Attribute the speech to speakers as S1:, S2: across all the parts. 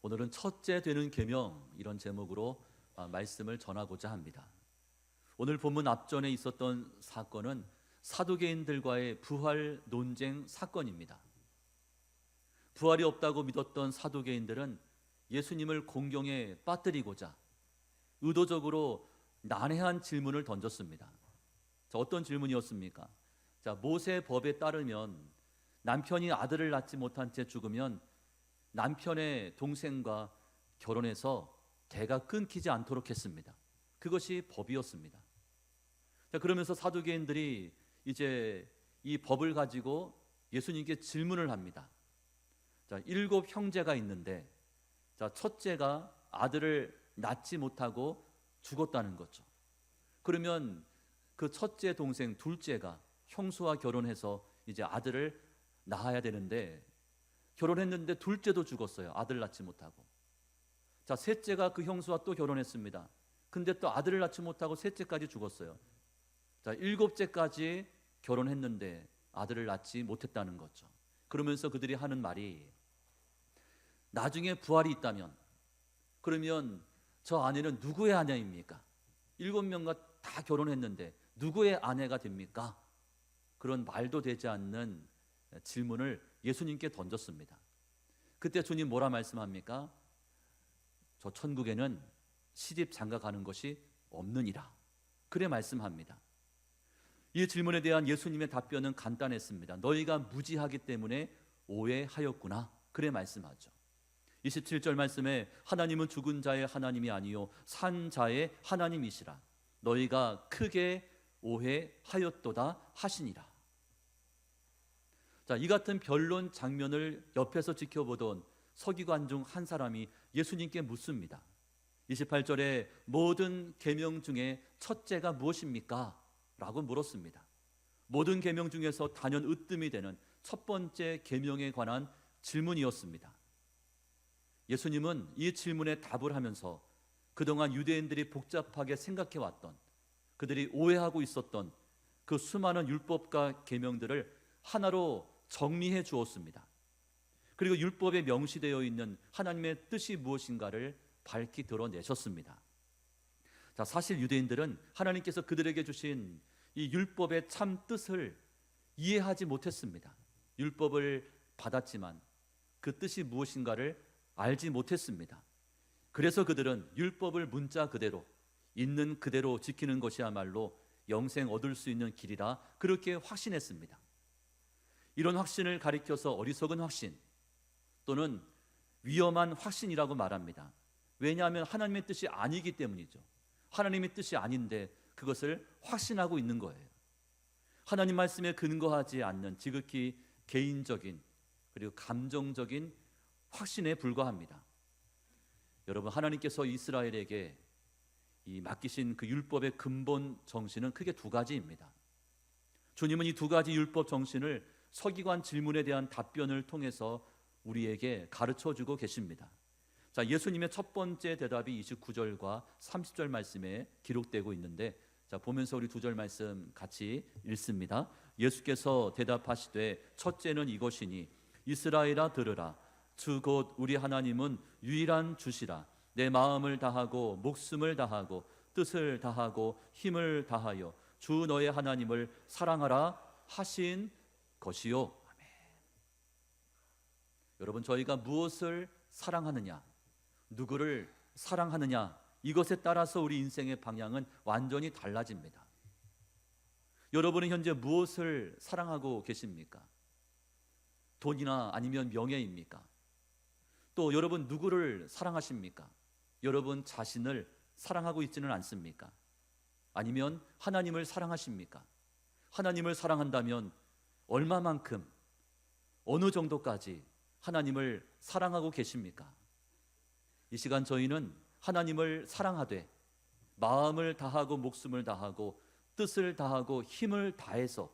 S1: 오늘은 첫째 되는 계명, 이런 제목으로 말씀을 전하고자 합니다. 오늘 본문 앞전에 있었던 사건은 사두개인들과의 부활 논쟁 사건입니다. 부활이 없다고 믿었던 사두개인들은 예수님을 공경에 빠뜨리고자 의도적으로 난해한 질문을 던졌습니다. 어떤 질문이었습니까? 모세 법에 따르면 남편이 아들을 낳지 못한 채 죽으면 남편의 동생과 결혼해서 대가 끊기지 않도록 했습니다. 그것이 법이었습니다. 그러면서 사두개인들이 이제 이 법을 가지고 예수님께 질문을 합니다. 7 형제가 있는데 첫째가 아들을 낳지 못하고 죽었다는 거죠. 그러면 그 첫째 동생 둘째가 형수와 결혼해서 이제 아들을 낳아야 되는데 결혼했는데 둘째도 죽었어요. 아들 낳지 못하고. 셋째가 그 형수와 또 결혼했습니다. 근데 또 아들을 낳지 못하고 셋째까지 죽었어요. 7째까지 결혼했는데 아들을 낳지 못했다는 거죠. 그러면서 그들이 하는 말이, 나중에 부활이 있다면 그러면 저 아내는 누구의 아내입니까? 7명과 다 결혼했는데 누구의 아내가 됩니까? 그런 말도 되지 않는 질문을 예수님께 던졌습니다. 그때 주님 뭐라 말씀합니까? 저 천국에는 시집 장가 가는 것이 없느니라. 그래 말씀합니다. 이 질문에 대한 예수님의 답변은 간단했습니다. 너희가 무지하기 때문에 오해하였구나. 그래 말씀하죠. 27절 말씀에 하나님은 죽은 자의 하나님이 아니요 산 자의 하나님이시라. 너희가 크게 오해하였도다 하시니라. 이 같은 변론 장면을 옆에서 지켜보던 서기관 중 한 사람이 예수님께 묻습니다. 28절에 모든 계명 중에 첫째가 무엇입니까? 라고 물었습니다. 모든 계명 중에서 단연 으뜸이 되는 첫 번째 계명에 관한 질문이었습니다. 예수님은 이 질문에 답을 하면서 그동안 유대인들이 복잡하게 생각해왔던, 그들이 오해하고 있었던 그 수많은 율법과 계명들을 하나로 정리해 주었습니다. 그리고 율법에 명시되어 있는 하나님의 뜻이 무엇인가를 밝히 드러내셨습니다. 사실 유대인들은 하나님께서 그들에게 주신 이 율법의 참 뜻을 이해하지 못했습니다. 율법을 받았지만 그 뜻이 무엇인가를 알지 못했습니다. 그래서 그들은 율법을 문자 그대로 있는 그대로 지키는 것이야말로 영생 얻을 수 있는 길이라 그렇게 확신했습니다. 이런 확신을 가리켜서 어리석은 확신 또는 위험한 확신이라고 말합니다. 왜냐하면 하나님의 뜻이 아니기 때문이죠. 하나님의 뜻이 아닌데 그것을 확신하고 있는 거예요. 하나님 말씀에 근거하지 않는 지극히 개인적인 그리고 감정적인 확신에 불과합니다. 여러분, 하나님께서 이스라엘에게 이 맡기신 그 율법의 근본 정신은 크게 두 가지입니다. 주님은 이 두 가지 율법 정신을 서기관 질문에 대한 답변을 통해서 우리에게 가르쳐주고 계십니다. 예수님의 첫 번째 대답이 29절과 30절 말씀에 기록되고 있는데 보면서 우리 2절 말씀 같이 읽습니다. 예수께서 대답하시되 첫째는 이것이니 이스라엘아 들으라. 주 곧 우리 하나님은 유일한 주시라. 내 마음을 다하고 목숨을 다하고 뜻을 다하고 힘을 다하여 주 너의 하나님을 사랑하라 하신 것이요. 아멘. 여러분, 저희가 무엇을 사랑하느냐, 누구를 사랑하느냐, 이것에 따라서 우리 인생의 방향은 완전히 달라집니다. 여러분은 현재 무엇을 사랑하고 계십니까? 돈이나 아니면 명예입니까? 또 여러분 누구를 사랑하십니까? 여러분 자신을 사랑하고 있지는 않습니까? 아니면 하나님을 사랑하십니까? 하나님을 사랑한다면 얼마만큼, 어느 정도까지 하나님을 사랑하고 계십니까? 이 시간 저희는 하나님을 사랑하되 마음을 다하고 목숨을 다하고 뜻을 다하고 힘을 다해서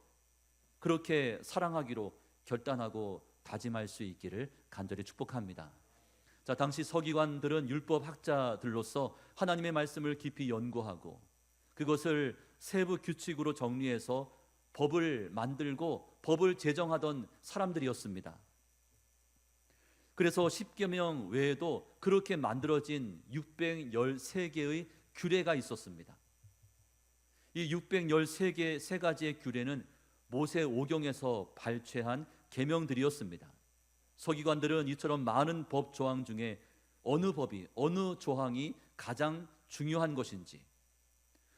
S1: 그렇게 사랑하기로 결단하고 다짐할 수 있기를 간절히 축복합니다. 자, 당시 서기관들은 율법 학자들로서 하나님의 말씀을 깊이 연구하고 그것을 세부 규칙으로 정리해서 법을 만들고 법을 제정하던 사람들이었습니다. 그래서 십계명 외에도 그렇게 만들어진 613개의 규례가 있었습니다. 이 613개 세 가지의 규례는 모세 오경에서 발췌한 계명들이었습니다. 서기관들은 이처럼 많은 법 조항 중에 어느 법이, 어느 조항이 가장 중요한 것인지,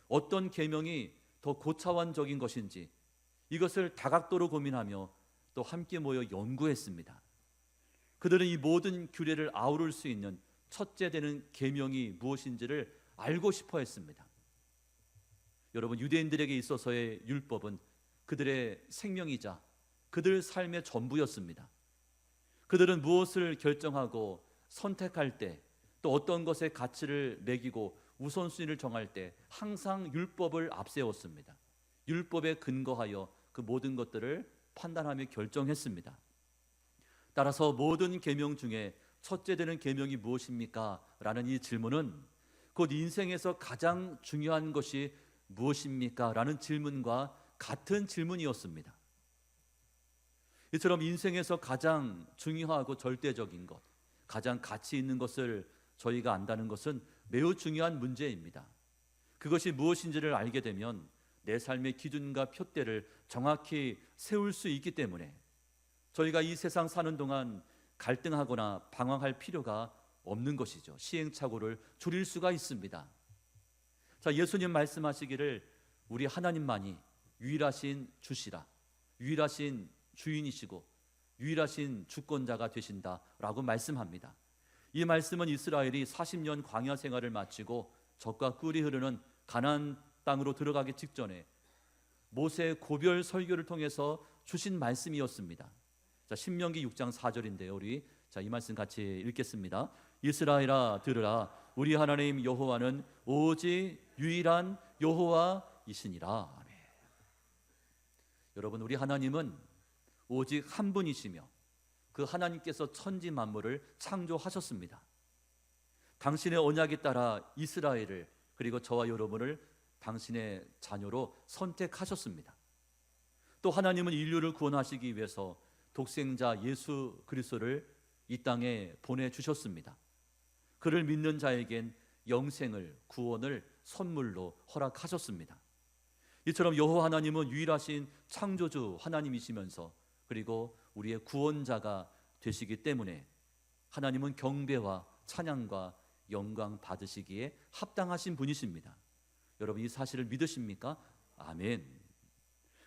S1: 어떤 계명이 더 고차원적인 것인지 이것을 다각도로 고민하며 또 함께 모여 연구했습니다. 그들은 이 모든 규례를 아우를 수 있는 첫째 되는 계명이 무엇인지를 알고 싶어 했습니다. 여러분, 유대인들에게 있어서의 율법은 그들의 생명이자 그들 삶의 전부였습니다. 그들은 무엇을 결정하고 선택할 때, 또 어떤 것에 가치를 매기고 우선순위를 정할 때 항상 율법을 앞세웠습니다. 율법에 근거하여 그 모든 것들을 판단하며 결정했습니다. 따라서 모든 계명 중에 첫째 되는 계명이 무엇입니까? 라는 이 질문은 곧 인생에서 가장 중요한 것이 무엇입니까? 라는 질문과 같은 질문이었습니다. 이처럼 인생에서 가장 중요하고 절대적인 것, 가장 가치 있는 것을 저희가 안다는 것은 매우 중요한 문제입니다. 그것이 무엇인지를 알게 되면 내 삶의 기준과 푯대를 정확히 세울 수 있기 때문에 저희가 이 세상 사는 동안 갈등하거나 방황할 필요가 없는 것이죠. 시행착오를 줄일 수가 있습니다. 자, 예수님 말씀하시기를 우리 하나님만이 유일하신 주시라, 유일하신 주인이시고 유일하신 주권자가 되신다라고 말씀합니다. 이 말씀은 이스라엘이 40년 광야 생활을 마치고 젖과 꿀이 흐르는 가나안 땅으로 들어가기 직전에 모세의 고별 설교를 통해서 주신 말씀이었습니다. 자, 신명기 6장 4절인데요. 우리 이 말씀 같이 읽겠습니다. 이스라엘아 들으라, 우리 하나님 여호와는 오직 유일한 여호와이시니라. 아멘. 여러분, 우리 하나님은 오직 한 분이시며 그 하나님께서 천지 만물을 창조하셨습니다. 당신의 언약에 따라 이스라엘을, 그리고 저와 여러분을 당신의 자녀로 선택하셨습니다. 또 하나님은 인류를 구원하시기 위해서 독생자 예수 그리스도를 이 땅에 보내주셨습니다. 그를 믿는 자에겐 영생을, 구원을 선물로 허락하셨습니다. 이처럼 여호와 하나님은 유일하신 창조주 하나님이시면서 그리고 우리의 구원자가 되시기 때문에 하나님은 경배와 찬양과 영광 받으시기에 합당하신 분이십니다. 여러분, 이 사실을 믿으십니까? 아멘.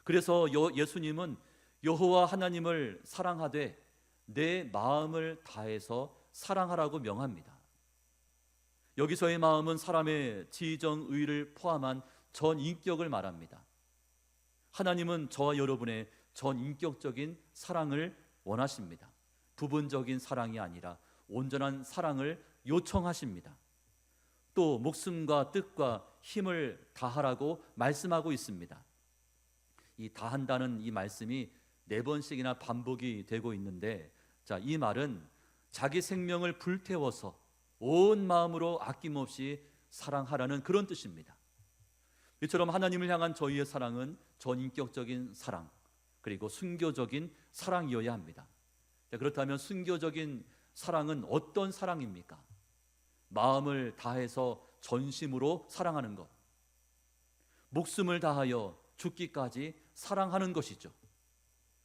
S1: 그래서 예수님은 여호와 하나님을 사랑하되 내 마음을 다해서 사랑하라고 명합니다. 여기서의 마음은 사람의 지정의를 포함한 전인격을 말합니다. 하나님은 저와 여러분의 전인격적인 사랑을 원하십니다. 부분적인 사랑이 아니라 온전한 사랑을 요청하십니다. 또 목숨과 뜻과 힘을 다하라고 말씀하고 있습니다. 이 다한다는 이 말씀이 4번씩이나 반복이 되고 있는데, 자, 이 말은 자기 생명을 불태워서 온 마음으로 아낌없이 사랑하라는 그런 뜻입니다. 이처럼 하나님을 향한 저희의 사랑은 전인격적인 사랑, 그리고 순교적인 사랑이어야 합니다. 자, 그렇다면 순교적인 사랑은 어떤 사랑입니까? 마음을 다해서 전심으로 사랑하는 것, 목숨을 다하여 죽기까지 사랑하는 것이죠.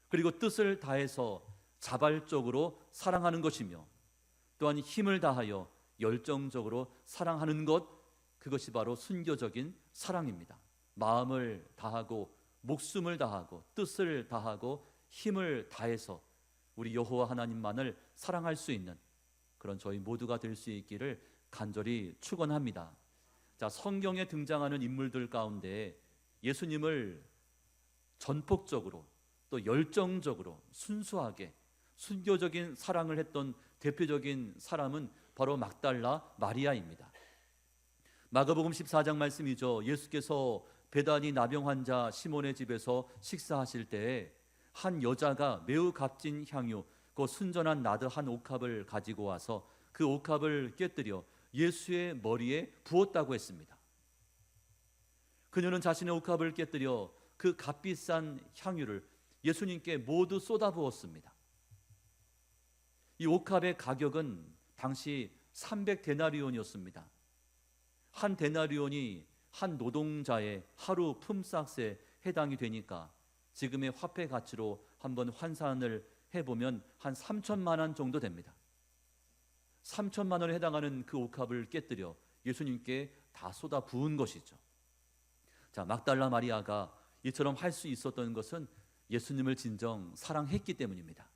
S1: 그리고 뜻을 다해서 자발적으로 사랑하는 것이며, 또한 힘을 다하여 열정적으로 사랑하는 것, 그것이 바로 순교적인 사랑입니다. 마음을 다하고 목숨을 다하고 뜻을 다하고 힘을 다해서 우리 여호와 하나님만을 사랑할 수 있는 그런 저희 모두가 될 수 있기를 간절히 축원합니다. 자, 성경에 등장하는 인물들 가운데 예수님을 전폭적으로 또 열정적으로 순수하게 순교적인 사랑을 했던 대표적인 사람은 바로 막달라 마리아입니다. 마가복음 14장 말씀이죠. 예수께서 베다니 나병 환자 시몬의 집에서 식사하실 때에 한 여자가 매우 값진 향유, 그 순전한 나드 한 옥합을 가지고 와서 그 옥합을 깨뜨려 예수의 머리에 부었다고 했습니다. 그녀는 자신의 옥합을 깨뜨려 그 값비싼 향유를 예수님께 모두 쏟아부었습니다. 이 옥합의 가격은 당시 300데나리온이었습니다. 한 데나리온이 한 노동자의 하루 품삯에 해당이 되니까 지금의 화폐 가치로 한번 환산을 해보면 한 3천만 원 정도 됩니다. 3천만 원에 해당하는 그 옥합을 깨뜨려 예수님께 다 쏟아 부은 것이죠. 자, 막달라 마리아가 이처럼 할 수 있었던 것은 예수님을 진정 사랑했기 때문입니다.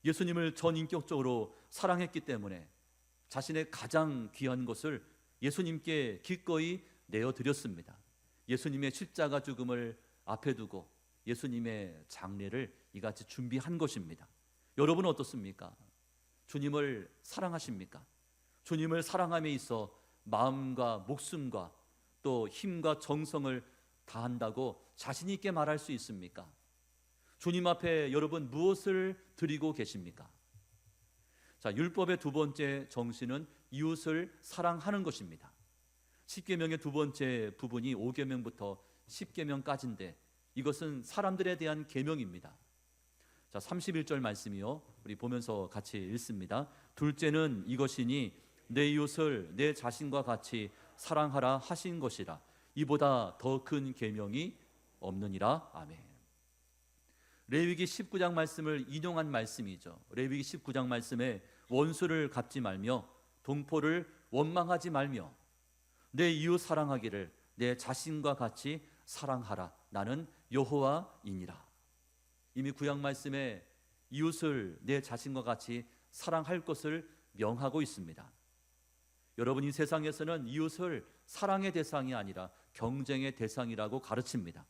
S1: 예수님을 전인격적으로 사랑했기 때문에 자신의 가장 귀한 것을 예수님께 기꺼이 내어드렸습니다. 예수님의 십자가 죽음을 앞에 두고 예수님의 장례를 이같이 준비한 것입니다. 여러분은 어떻습니까? 주님을 사랑하십니까? 주님을 사랑함에 있어 마음과 목숨과 또 힘과 정성을 다한다고 자신 있게 말할 수 있습니까? 주님 앞에 여러분 무엇을 드리고 계십니까? 자, 율법의 두 번째 정신은 이웃을 사랑하는 것입니다. 10계명의 두 번째 부분이 5계명부터 10계명까지인데 이것은 사람들에 대한 계명입니다. 자, 31절 말씀이요. 우리 보면서 같이 읽습니다. 둘째는 이것이니 내 이웃을 내 자신과 같이 사랑하라 하신 것이라. 이보다 더 큰 계명이 없느니라. 아멘. 레위기 19장 말씀을 인용한 말씀이죠. 레위기 19장 말씀에 원수를 갚지 말며 동포를 원망하지 말며 내 이웃 사랑하기를 내 자신과 같이 사랑하라. 나는 여호와이니라. 이미 구약 말씀에 이웃을 내 자신과 같이 사랑할 것을 명하고 있습니다. 여러분, 이 세상에서는 이웃을 사랑의 대상이 아니라 경쟁의 대상이라고 가르칩니다.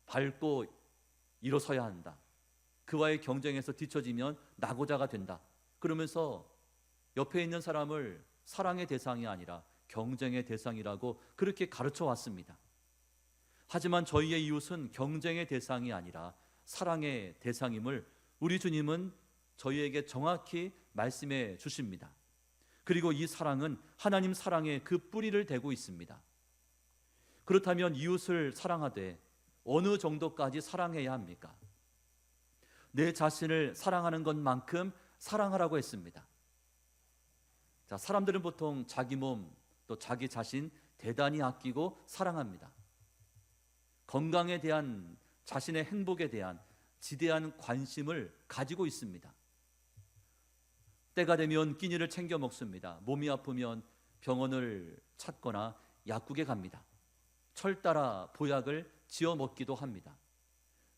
S1: 밟고 일어서야 한다. 그와의 경쟁에서 뒤처지면 낙오자가 된다. 그러면서 옆에 있는 사람을 사랑의 대상이 아니라 경쟁의 대상이라고 그렇게 가르쳐 왔습니다. 하지만 저희의 이웃은 경쟁의 대상이 아니라 사랑의 대상임을 우리 주님은 저희에게 정확히 말씀해 주십니다. 그리고 이 사랑은 하나님 사랑의 그 뿌리를 대고 있습니다. 그렇다면 이웃을 사랑하되 어느 정도까지 사랑해야 합니까? 내 자신을 사랑하는 것만큼 사랑하라고 했습니다. 자, 사람들은 보통 자기 몸 또 자기 자신 대단히 아끼고 사랑합니다. 건강에 대한 자신의 행복에 대한 지대한 관심을 가지고 있습니다. 때가 되면 끼니를 챙겨 먹습니다. 몸이 아프면 병원을 찾거나 약국에 갑니다. 철 따라 보약을 지어 먹기도 합니다.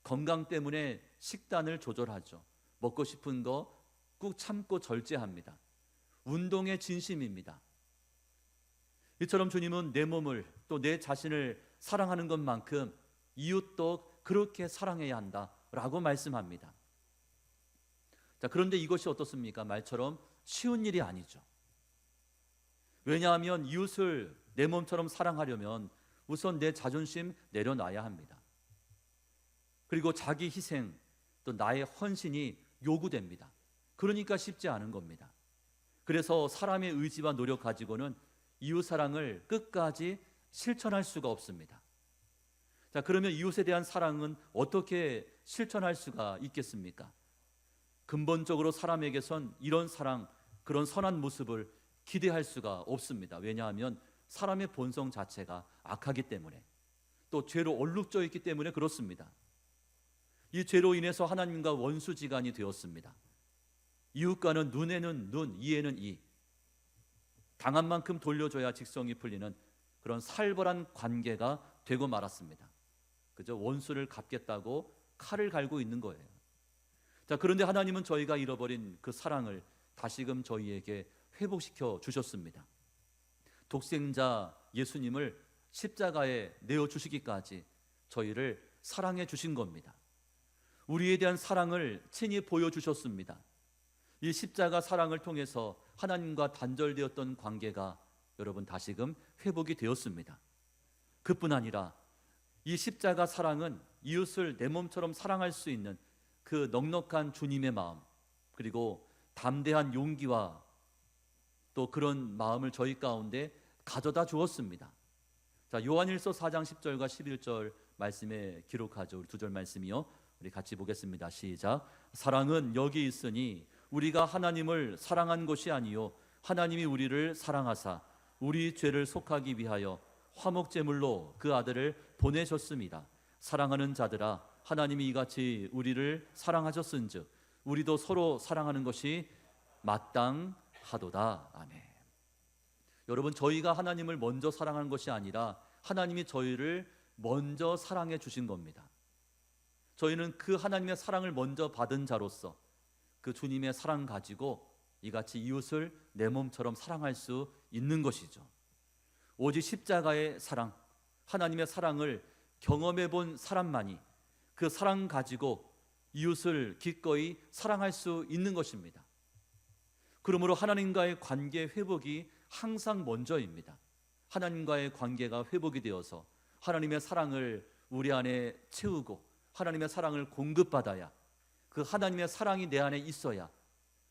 S1: 건강 때문에 식단을 조절하죠. 먹고 싶은 거 꾹 참고 절제합니다. 운동에 진심입니다. 이처럼 주님은 내 몸을 또 내 자신을 사랑하는 것만큼 이웃도 그렇게 사랑해야 한다라고 말씀합니다. 자, 그런데 이것이 어떻습니까? 말처럼 쉬운 일이 아니죠. 왜냐하면 이웃을 내 몸처럼 사랑하려면 우선 내 자존심 내려놔야 합니다. 그리고 자기 희생 또 나의 헌신이 요구됩니다. 그러니까 쉽지 않은 겁니다. 그래서 사람의 의지와 노력 가지고는 이웃 사랑을 끝까지 실천할 수가 없습니다. 자, 그러면 이웃에 대한 사랑은 어떻게 실천할 수가 있겠습니까? 근본적으로 사람에게선 이런 사랑, 그런 선한 모습을 기대할 수가 없습니다. 왜냐하면 사람의 본성 자체가 악하기 때문에, 또 죄로 얼룩져 있기 때문에 그렇습니다. 이 죄로 인해서 하나님과 원수지간이 되었습니다. 이웃과는 눈에는 눈, 이에는 이, 당한 만큼 돌려줘야 직성이 풀리는 그런 살벌한 관계가 되고 말았습니다. 그저 원수를 갚겠다고 칼을 갈고 있는 거예요. 자, 그런데 하나님은 저희가 잃어버린 그 사랑을 다시금 저희에게 회복시켜 주셨습니다. 독생자 예수님을 십자가에 내어주시기까지 저희를 사랑해 주신 겁니다. 우리에 대한 사랑을 친히 보여주셨습니다. 이 십자가 사랑을 통해서 하나님과 단절되었던 관계가 여러분 다시금 회복이 되었습니다. 그뿐 아니라 이 십자가 사랑은 이웃을 내 몸처럼 사랑할 수 있는 그 넉넉한 주님의 마음, 그리고 담대한 용기와 또 그런 마음을 저희 가운데 가져다 주었습니다. 자, 요한일서 4장 10절과 11절 말씀에 기록하죠. 우리 두 절 말씀이요. 우리 같이 보겠습니다. 시작. 사랑은 여기 있으니 우리가 하나님을 사랑한 것이 아니요 하나님이 우리를 사랑하사 우리 죄를 속하기 위하여 화목제물로 그 아들을 보내셨습니다. 사랑하는 자들아, 하나님이 이같이 우리를 사랑하셨은즉 우리도 서로 사랑하는 것이 마땅하도다. 아멘. 여러분, 저희가 하나님을 먼저 사랑하는 것이 아니라 하나님이 저희를 먼저 사랑해 주신 겁니다. 저희는 그 하나님의 사랑을 먼저 받은 자로서 그 주님의 사랑 가지고 이같이 이웃을 내 몸처럼 사랑할 수 있는 것이죠. 오직 십자가의 사랑, 하나님의 사랑을 경험해 본 사람만이 그 사랑 가지고 이웃을 기꺼이 사랑할 수 있는 것입니다. 그러므로 하나님과의 관계 회복이 항상 먼저입니다. 하나님과의 관계가 회복이 되어서 하나님의 사랑을 우리 안에 채우고 하나님의 사랑을 공급받아야, 그 하나님의 사랑이 내 안에 있어야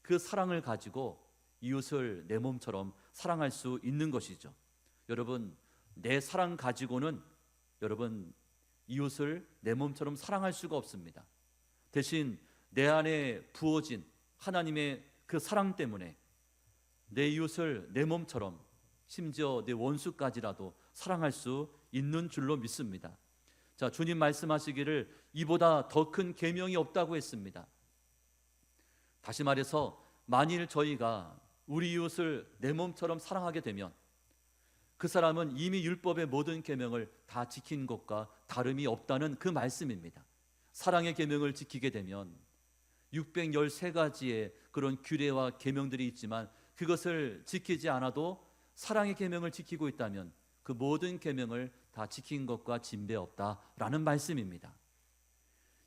S1: 그 사랑을 가지고 이웃을 내 몸처럼 사랑할 수 있는 것이죠. 여러분, 내 사랑 가지고는 여러분 이웃을 내 몸처럼 사랑할 수가 없습니다. 대신 내 안에 부어진 하나님의 그 사랑 때문에 내 이웃을 내 몸처럼, 심지어 내 원수까지라도 사랑할 수 있는 줄로 믿습니다. 자, 주님 말씀하시기를 이보다 더 큰 계명이 없다고 했습니다. 다시 말해서 만일 저희가 우리 이웃을 내 몸처럼 사랑하게 되면 그 사람은 이미 율법의 모든 계명을 다 지킨 것과 다름이 없다는 그 말씀입니다. 사랑의 계명을 지키게 되면 613가지의 그런 규례와 계명들이 있지만 그것을 지키지 않아도 사랑의 계명을 지키고 있다면 그 모든 계명을 다 지킨 것과 진배 없다라는 말씀입니다.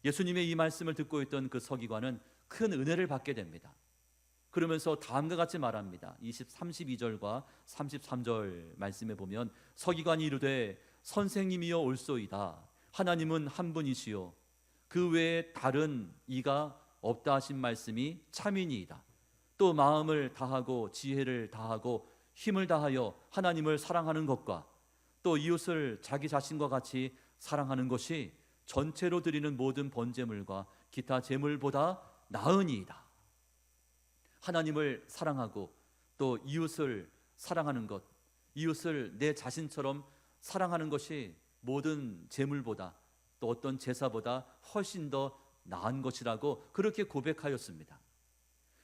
S1: 예수님의 이 말씀을 듣고 있던 그 서기관은 큰 은혜를 받게 됩니다. 그러면서 다음과 같이 말합니다. 32절과 33절 말씀에 보면 서기관이 이르되 선생님이여 올소이다. 하나님은 한 분이시요 그 외에 다른 이가 없다 하신 말씀이 참이니이다. 또 마음을 다하고 지혜를 다하고 힘을 다하여 하나님을 사랑하는 것과 또 이웃을 자기 자신과 같이 사랑하는 것이 전체로 드리는 모든 번제물과 기타 제물보다 나으니이다. 하나님을 사랑하고 또 이웃을 사랑하는 것, 이웃을 내 자신처럼 사랑하는 것이 모든 제물보다 또 어떤 제사보다 훨씬 더 나은 것이라고 그렇게 고백하였습니다.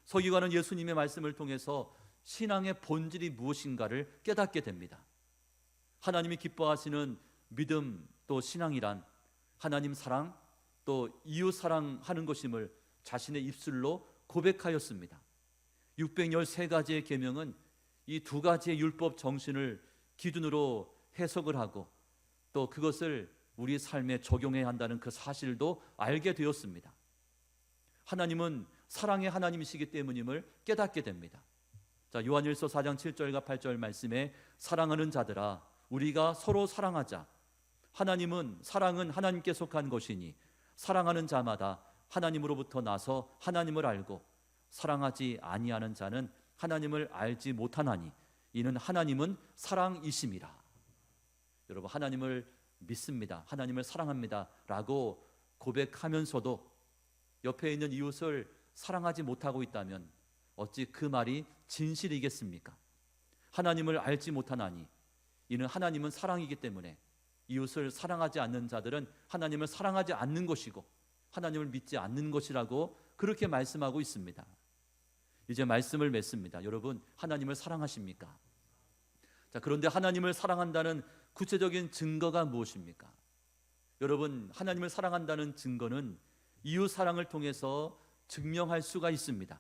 S1: 서기관은 예수님의 말씀을 통해서 신앙의 본질이 무엇인가를 깨닫게 됩니다. 하나님이 기뻐하시는 믿음 또 신앙이란 하나님 사랑 또 이웃 사랑하는 것임을 자신의 입술로 고백하였습니다. 613가지의 계명은 이 두 가지의 율법 정신을 기준으로 해석을 하고 또 그것을 우리 삶에 적용해야 한다는 그 사실도 알게 되었습니다. 하나님은 사랑의 하나님이시기 때문임을 깨닫게 됩니다. 자, 요한일서 4장 7절과 8절 말씀에 사랑하는 자들아 우리가 서로 사랑하자. 하나님은 사랑은 하나님께 속한 것이니 사랑하는 자마다 하나님으로부터 나서 하나님을 알고 사랑하지 아니하는 자는 하나님을 알지 못하나니 이는 하나님은 사랑이심이라. 여러분, 하나님을 믿습니다, 하나님을 사랑합니다 라고 고백하면서도 옆에 있는 이웃을 사랑하지 못하고 있다면 어찌 그 말이 진실이겠습니까? 하나님을 알지 못하나니 이는 하나님은 사랑이기 때문에 이웃을 사랑하지 않는 자들은 하나님을 사랑하지 않는 것이고 하나님을 믿지 않는 것이라고 그렇게 말씀하고 있습니다. 이제 말씀을 맺습니다. 여러분, 하나님을 사랑하십니까? 자, 그런데 하나님을 사랑한다는 구체적인 증거가 무엇입니까? 여러분, 하나님을 사랑한다는 증거는 이웃 사랑을 통해서 증명할 수가 있습니다.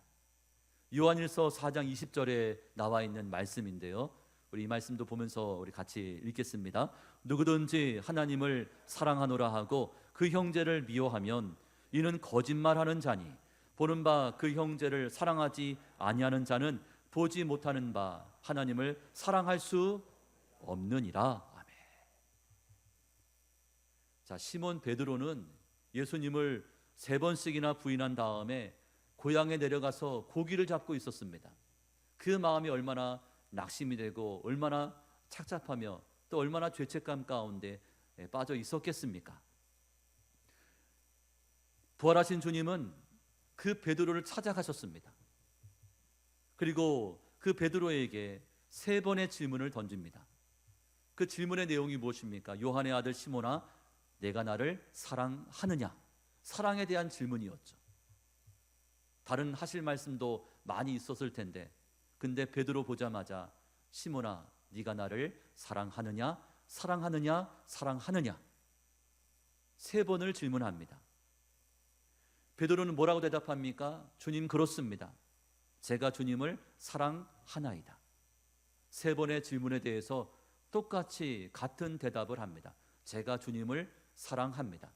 S1: 요한일서 4장 20절에 나와 있는 말씀인데요, 우리 이 말씀도 보면서 우리 같이 읽겠습니다. 누구든지 하나님을 사랑하노라 하고 그 형제를 미워하면 이는 거짓말하는 자니 보는 바 그 형제를 사랑하지 아니하는 자는 보지 못하는 바 하나님을 사랑할 수 없느니라. 아멘. 자, 시몬 베드로는 예수님을 3번씩이나 부인한 다음에 고향에 내려가서 고기를 잡고 있었습니다. 그 마음이 얼마나 낙심이 되고 얼마나 착잡하며 또 얼마나 죄책감 가운데 빠져 있었겠습니까? 부활하신 주님은 그 베드로를 찾아가셨습니다. 그리고 그 베드로에게 3번의 질문을 던집니다. 그 질문의 내용이 무엇입니까? 요한의 아들 시몬아, 내가 나를 사랑하느냐? 사랑에 대한 질문이었죠. 다른 하실 말씀도 많이 있었을 텐데, 근데 베드로 보자마자 시몬아, 네가 나를 사랑하느냐? 사랑하느냐? 사랑하느냐? 3번을 질문합니다. 베드로는 뭐라고 대답합니까? 주님, 그렇습니다. 제가 주님을 사랑하나이다. 3번의 질문에 대해서 똑같이 같은 대답을 합니다. 제가 주님을 사랑합니다.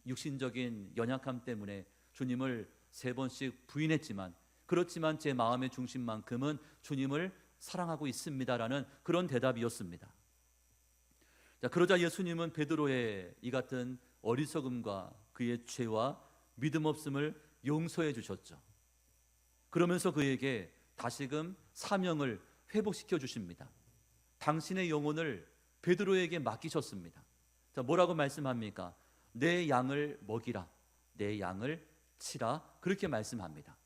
S1: 육신적인 연약함 때문에 주님을 3번씩 부인했지만, 그렇지만 제 마음의 중심만큼은 주님을 사랑하고 있습니다라는 그런 대답이었습니다. 자, 그러자 예수님은 베드로의 이 같은 어리석음과 그의 죄와 믿음 없음을 용서해 주셨죠. 그러면서 그에게 다시금 사명을 회복시켜 주십니다. 당신의 영혼을 베드로에게 맡기셨습니다. 자, 뭐라고 말씀합니까? 내 양을 먹이라, 내 양을 치라, 그렇게 말씀합니다.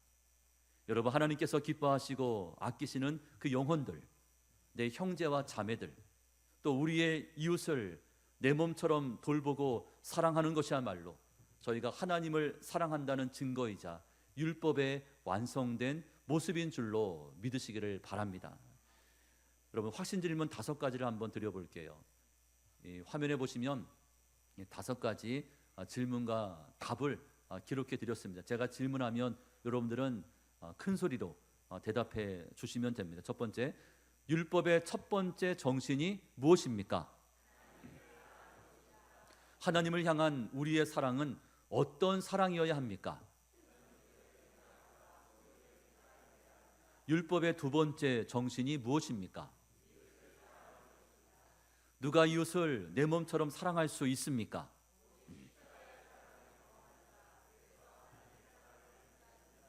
S1: 여러분, 하나님께서 기뻐하시고 아끼시는 그 영혼들, 내 형제와 자매들, 또 우리의 이웃을 내 몸처럼 돌보고 사랑하는 것이야말로 저희가 하나님을 사랑한다는 증거이자 율법의 완성된 모습인 줄로 믿으시기를 바랍니다. 여러분, 확신 질문 5가지를 한번 드려볼게요. 화면에 보시면 5가지 질문과 답을 기록해 드렸습니다. 제가 질문하면 여러분들은 큰 소리로 대답해 주시면 됩니다. 첫 번째, 율법의 첫 번째 정신이 무엇입니까? 하나님을 향한 우리의 사랑은 어떤 사랑이어야 합니까? 율법의 2번째 정신이 무엇입니까? 누가 이웃을 내 몸처럼 사랑할 수 있습니까?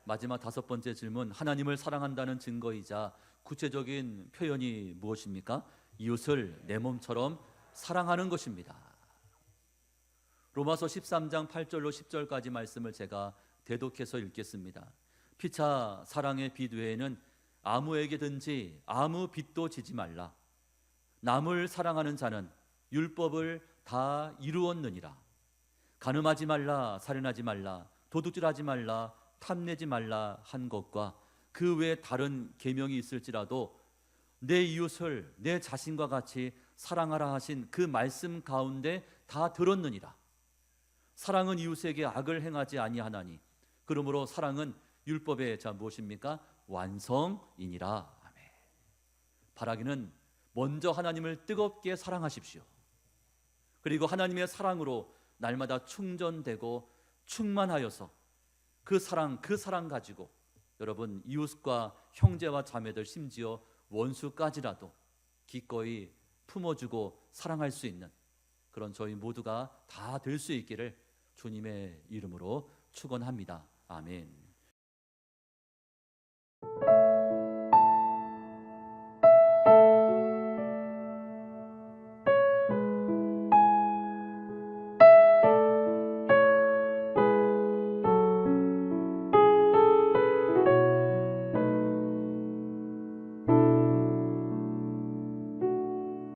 S1: 마지막 5번째 질문, 하나님을 사랑한다는 증거이자 구체적인 표현이 무엇입니까? 이웃을 내 몸처럼 사랑하는 것입니다. 로마서 13장 8절로 10절까지 말씀을 제가 대독해서 읽겠습니다. 피차 사랑의 빛 외에는 아무에게든지 아무 빛도 지지 말라. 남을 사랑하는 자는 율법을 다 이루었느니라. 간음하지 말라, 살인하지 말라, 도둑질하지 말라, 탐내지 말라 한 것과 그 외에 다른 계명이 있을지라도 내 이웃을 내 자신과 같이 사랑하라 하신 그 말씀 가운데 다 들었느니라. 사랑은 이웃에게 악을 행하지 아니하나니 그러므로 사랑은 율법의 무엇입니까? 완성이니라. 아멘. 바라기는 먼저 하나님을 뜨겁게 사랑하십시오. 그리고 하나님의 사랑으로 날마다 충전되고 충만하여서 그 사랑 가지고 여러분 이웃과 형제와 자매들, 심지어 원수까지라도 기꺼이 품어주고 사랑할 수 있는 그런 저희 모두가 다 될 수 있기를 주님의 이름으로 축원합니다. 아멘.